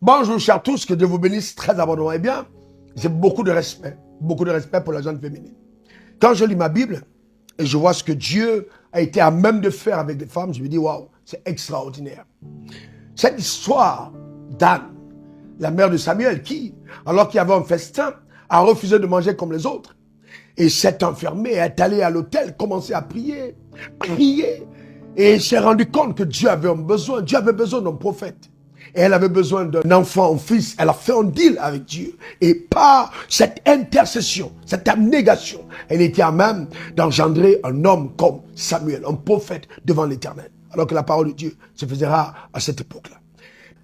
Bonjour chers tous, que Dieu vous bénisse très abondamment. Eh bien, j'ai beaucoup de respect pour la jeune féminine. Quand je lis ma Bible et je vois ce que Dieu a été à même de faire avec les femmes, je me dis waouh, c'est extraordinaire. Cette histoire d'Anne, la mère de Samuel, qui, alors qu'il y avait un festin, a refusé de manger comme les autres et s'est enfermée, est allée à l'autel, commencé à prier, et s'est rendu compte que Dieu avait besoin d'un prophète. Et elle avait besoin d'un enfant, un fils. Elle a fait un deal avec Dieu. Et par cette intercession, cette abnégation, elle était à même d'engendrer un homme comme Samuel, un prophète devant l'Éternel. Alors que la parole de Dieu se faisait rare à cette époque-là.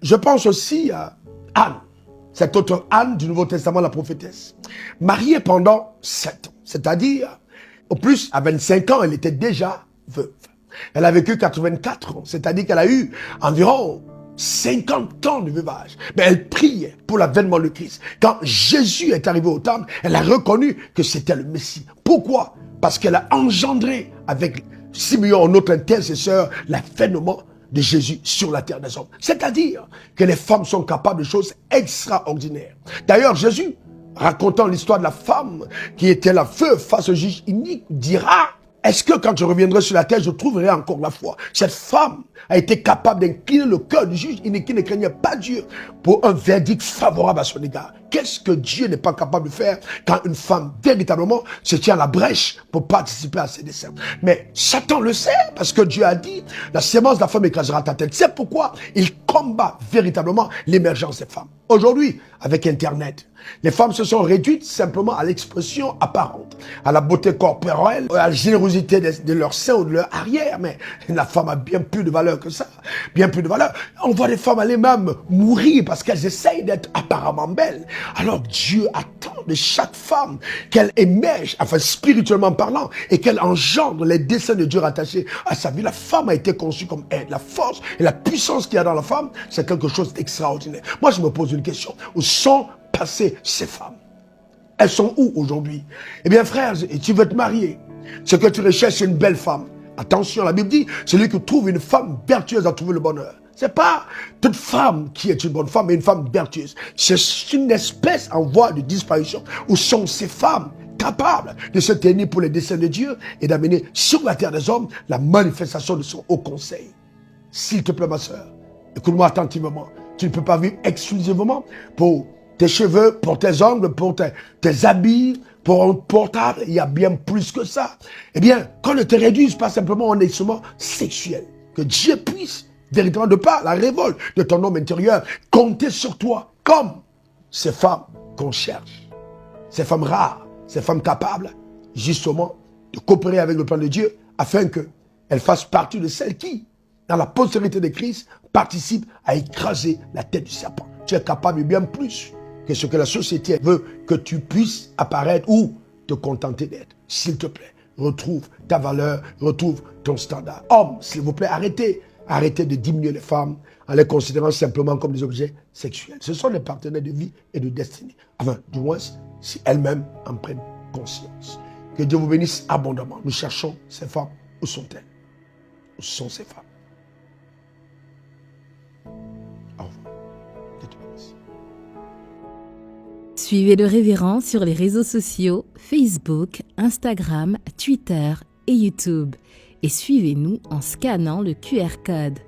Je pense aussi à Anne, cette autre Anne du Nouveau Testament, la prophétesse, mariée pendant 7 ans. C'est-à-dire, au plus, à 25 ans, elle était déjà veuve. Elle a vécu 84 ans, c'est-à-dire qu'elle a eu environ 50 ans de veuvage. Mais elle priait pour l'avènement de Christ. Quand Jésus est arrivé au temple, elle a reconnu que c'était le Messie. Pourquoi? Parce qu'elle a engendré avec Simeon, notre intercesseur, l'avènement de Jésus sur la terre des hommes. C'est-à-dire que les femmes sont capables de choses extraordinaires. D'ailleurs, Jésus, racontant l'histoire de la femme qui était la veuve face au juge inique, dira: est-ce que quand je reviendrai sur la terre, je trouverai encore la foi? Cette femme a été capable d'incliner le cœur du juge qui ne craignait pas Dieu pour un verdict favorable à son égard. Qu'est-ce que Dieu n'est pas capable de faire quand une femme véritablement se tient à la brèche pour participer à ses desseins? Mais Satan le sait parce que Dieu a dit: la sémence de la femme écrasera ta tête. C'est pourquoi il combat véritablement l'émergence des femmes. Aujourd'hui, avec Internet, les femmes se sont réduites simplement à l'expression apparente, à la beauté corporelle, à la générosité de leur sein ou de leur arrière. Mais la femme a bien plus de valeur que ça, bien plus de valeur. On voit des femmes aller même mourir parce qu'elles essayent d'être apparemment belles. Alors Dieu attend de chaque femme qu'elle émerge, enfin spirituellement parlant, et qu'elle engendre les desseins de Dieu rattachés à sa vie. La femme a été conçue comme aide. La force et la puissance qu'il y a dans la femme, c'est quelque chose d'extraordinaire. Moi, je me pose une question. Où sont passées ces femmes? Elles sont où aujourd'hui? Eh bien, frère, tu veux te marier. Ce que tu recherches, c'est une belle femme. Attention, la Bible dit, celui qui trouve une femme vertueuse a trouvé le bonheur. C'est pas toute femme qui est une bonne femme, mais une femme vertueuse. C'est une espèce en voie de disparition. Où sont ces femmes capables de se tenir pour les desseins de Dieu et d'amener sur la terre des hommes la manifestation de son haut conseil? S'il te plaît, ma soeur, écoute-moi attentivement. Tu ne peux pas vivre exclusivement pour tes cheveux, pour tes ongles, pour tes habits, pour un portable. Il y a bien plus que ça. Eh bien, qu'on ne te réduise pas simplement en instrument sexuel. Que Dieu puisse, véritablement, de par la révolte de ton homme intérieur, compter sur toi comme ces femmes qu'on cherche. Ces femmes rares, ces femmes capables, justement, de coopérer avec le plan de Dieu afin qu'elles fassent partie de celles qui, dans la postérité de Christ, participe à écraser la tête du serpent. Tu es capable de bien plus que ce que la société veut que tu puisses apparaître ou te contenter d'être. S'il te plaît, retrouve ta valeur, retrouve ton standard. Homme, s'il vous plaît, arrêtez de diminuer les femmes en les considérant simplement comme des objets sexuels. Ce sont des partenaires de vie et de destinée. Enfin, du moins, si elles-mêmes en prennent conscience. Que Dieu vous bénisse abondamment. Nous cherchons ces femmes. Où sont-elles? Où sont ces femmes? Suivez le révérend sur les réseaux sociaux, Facebook, Instagram, Twitter et YouTube. Et suivez-nous en scannant le QR code.